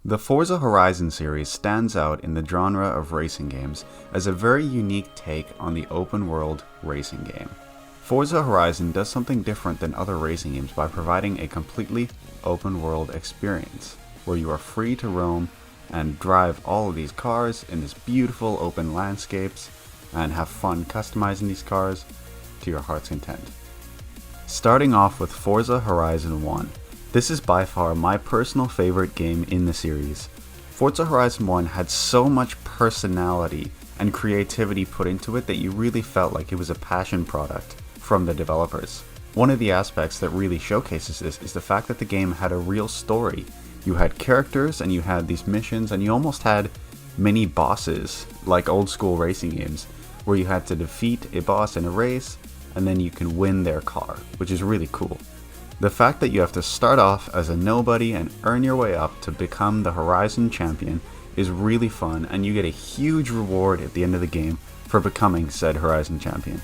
The Forza Horizon series stands out in the genre of racing games as a very unique take on the open world racing game. Forza Horizon does something different than other racing games by providing a completely open world experience, where you are free to roam and drive all of these cars in this beautiful open landscapes and have fun customizing these cars to your heart's content. Starting off with Forza Horizon 1. This is by far my personal favorite game in the series. Forza Horizon 1 had so much personality and creativity put into it that you really felt like it was a passion product from the developers. One of the aspects that really showcases this is the fact that the game had a real story. You had characters and you had these missions and you almost had mini bosses like old school racing games where you had to defeat a boss in a race and then you can win their car, which is really cool. The fact that you have to start off as a nobody and earn your way up to become the Horizon champion is really fun, and you get a huge reward at the end of the game for becoming said Horizon champion.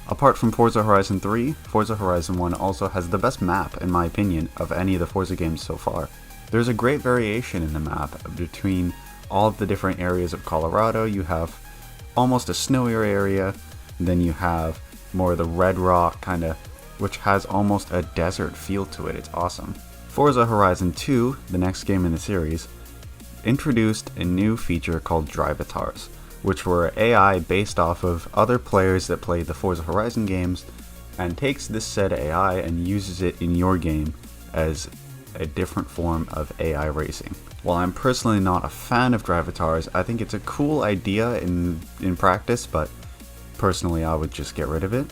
Apart from Forza Horizon 3, Forza Horizon 1 also has the best map, in my opinion, of any of the Forza games so far. There's a great variation in the map between all of the different areas of Colorado. You have almost a snowier area, then you have more of the red rock kind of, which has almost a desert feel to it. It's awesome. Forza Horizon 2, the next game in the series, introduced a new feature called Drivatars, which were AI based off of other players that played the Forza Horizon games, and takes this said AI and uses it in your game as a different form of AI racing. While I'm personally not a fan of Drivatars, I think it's a cool idea in practice, but personally I would just get rid of it.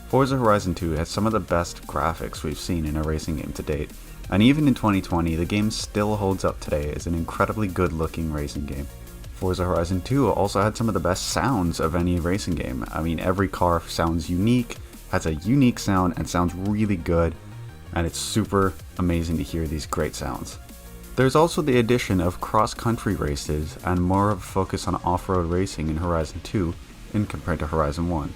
Forza Horizon 2 has some of the best graphics we've seen in a racing game to date, and even in 2020 the game still holds up today as an incredibly good looking racing game. Forza Horizon 2 also had some of the best sounds of any racing game. I mean, every car sounds unique, has a unique sound, and sounds really good, and it's super amazing to hear these great sounds. There's also the addition of cross-country races and more of a focus on off-road racing in Horizon 2 in compared to Horizon 1.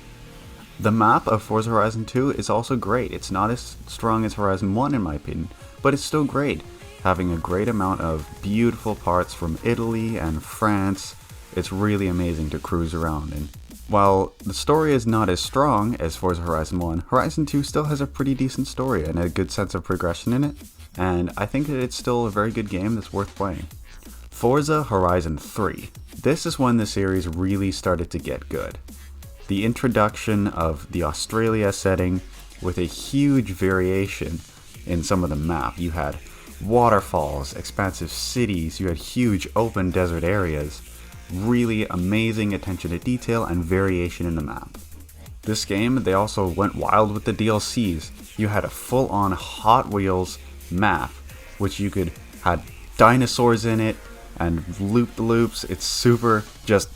The map of Forza Horizon 2 is also great. It's not as strong as Horizon 1 in my opinion, but it's still great. Having a great amount of beautiful parts from Italy and France, it's really amazing to cruise around in. While the story is not as strong as Forza Horizon 1, Horizon 2 still has a pretty decent story and a good sense of progression in it, and I think that it's still a very good game that's worth playing. Forza Horizon 3. This is when the series really started to get good. The introduction of the Australia setting with a huge variation in some of the map. You had waterfalls, expansive cities, you had huge open desert areas, really amazing attention to detail and variation in the map. This game, they also went wild with the DLCs. You had a full-on Hot Wheels map, which you could had dinosaurs in it and loop-the-loops. It's super just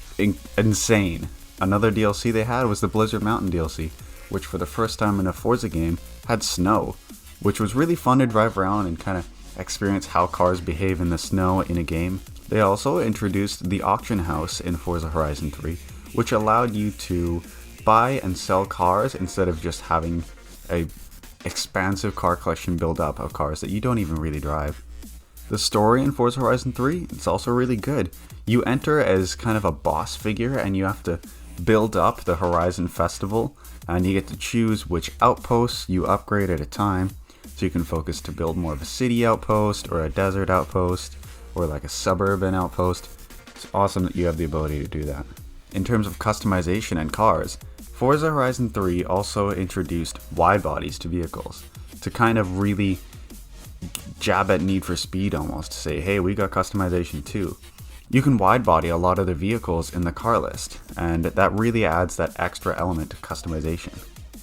insane. Another DLC they had was the Blizzard Mountain DLC, which for the first time in a Forza game had snow, which was really fun to drive around and kind of experience how cars behave in the snow in a game. They also introduced the auction house in Forza Horizon 3, which allowed you to buy and sell cars instead of just having a expansive car collection build up of cars that you don't even really drive. The story in Forza Horizon 3 is also really good. You enter as kind of a boss figure and you have to build up the Horizon Festival, and you get to choose which outposts you upgrade at a time, so you can focus to build more of a city outpost or a desert outpost or like a suburban outpost. It's awesome that you have the ability to do that. In terms of customization and cars, Forza Horizon 3 also introduced wide bodies to vehicles to kind of really jab at Need for Speed almost, to say, hey, we got customization too. You can wide body a lot of the vehicles in the car list, and that really adds that extra element to customization.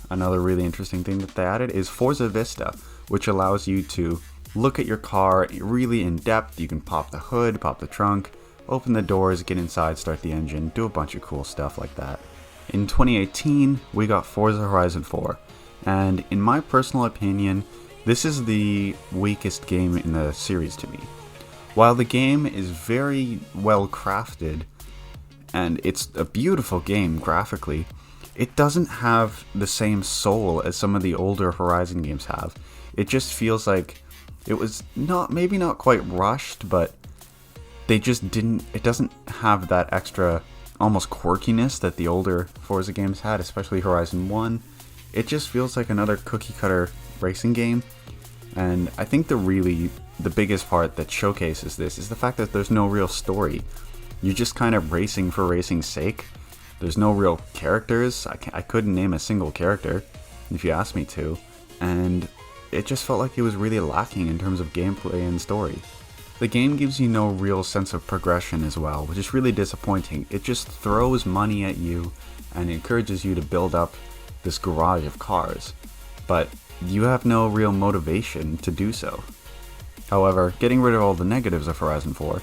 Another really interesting thing that they added is Forza Vista, which allows you to look at your car really in depth. You can pop the hood, pop the trunk, open the doors, get inside, start the engine, do a bunch of cool stuff like that. In 2018, we got Forza Horizon 4, and in my personal opinion, this is the weakest game in the series to me. While the game is very well crafted, and it's a beautiful game graphically, it doesn't have the same soul as some of the older Horizon games have. It just feels like it was maybe not quite rushed, but they just didn't, it doesn't have that extra almost quirkiness that the older Forza games had, especially Horizon 1. It just feels like another cookie cutter racing game, and I think the biggest part that showcases this is the fact that there's no real story. You're just kind of racing for racing's sake. There's no real characters. I couldn't name a single character if you asked me to, and it just felt like it was really lacking in terms of gameplay and story. The game gives you no real sense of progression as well, which is really disappointing. It just throws money at you and encourages you to build up this garage of cars, but you have no real motivation to do so. However, getting rid of all the negatives of Horizon 4,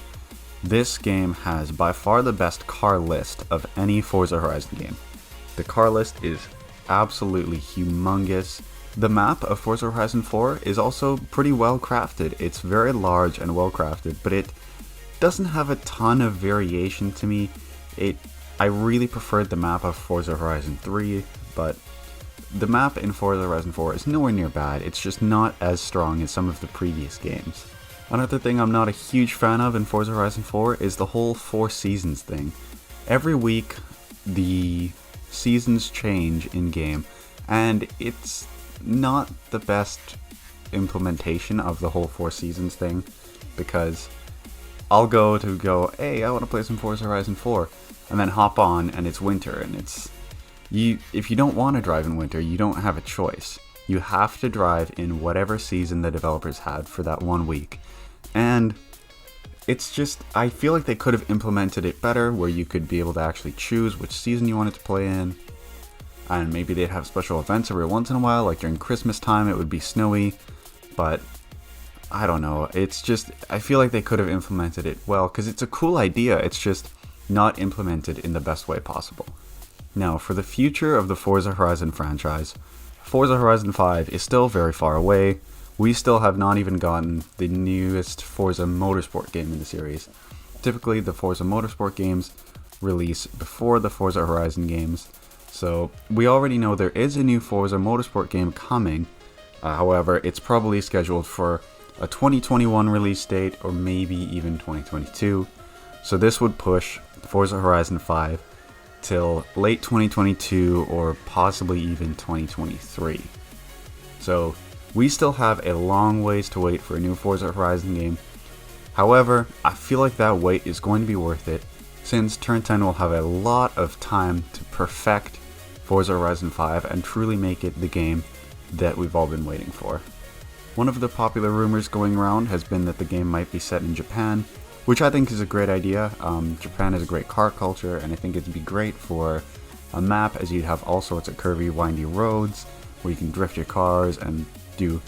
this game has by far the best car list of any Forza Horizon game. The car list is absolutely humongous. The map of Forza Horizon 4 is also pretty well crafted. It's very large and well crafted, but it doesn't have a ton of variation to me. I really preferred the map of Forza Horizon 3, but the map in Forza Horizon 4 is nowhere near bad. It's just not as strong as some of the previous games. Another thing I'm not a huge fan of in Forza Horizon 4 is the whole 4 seasons thing. Every week, the seasons change in-game, and it's not the best implementation of the whole 4 seasons thing, because I'll go, hey, I want to play some Forza Horizon 4, and then hop on and it's winter, and if you don't want to drive in winter, you don't have a choice. You have to drive in whatever season the developers had for that 1 week. And it's just, I feel like they could have implemented it better, where you could be able to actually choose which season you wanted to play in. And maybe they'd have special events every once in a while, like during Christmas time it would be snowy. But I don't know, it's just, I feel like they could have implemented it well, because it's a cool idea, it's just not implemented in the best way possible. Now, for the future of the Forza Horizon franchise, Forza Horizon 5 is still very far away. We still have not even gotten the newest Forza Motorsport game in the series. Typically, the Forza Motorsport games release before the Forza Horizon games, so we already know there is a new Forza Motorsport game coming. However, it's probably scheduled for a 2021 release date, or maybe even 2022. So this would push Forza Horizon 5 till late 2022 or possibly even 2023. So we still have a long ways to wait for a new Forza Horizon game. However, I feel like that wait is going to be worth it, since Turn 10 will have a lot of time to perfect Forza Horizon 5 and truly make it the game that we've all been waiting for. One of the popular rumors going around has been that the game might be set in Japan, which I think is a great idea. Japan has a great car culture, and I think it'd be great for a map, as you'd have all sorts of curvy, windy roads where you can drift your cars and do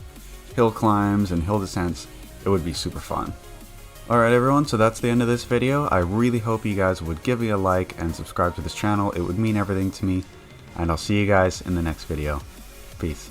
hill climbs and hill descents. It would be super fun. Alright everyone, so that's the end of this video. I really hope you guys would give me a like and subscribe to this channel. It would mean everything to me, and I'll see you guys in the next video. Peace.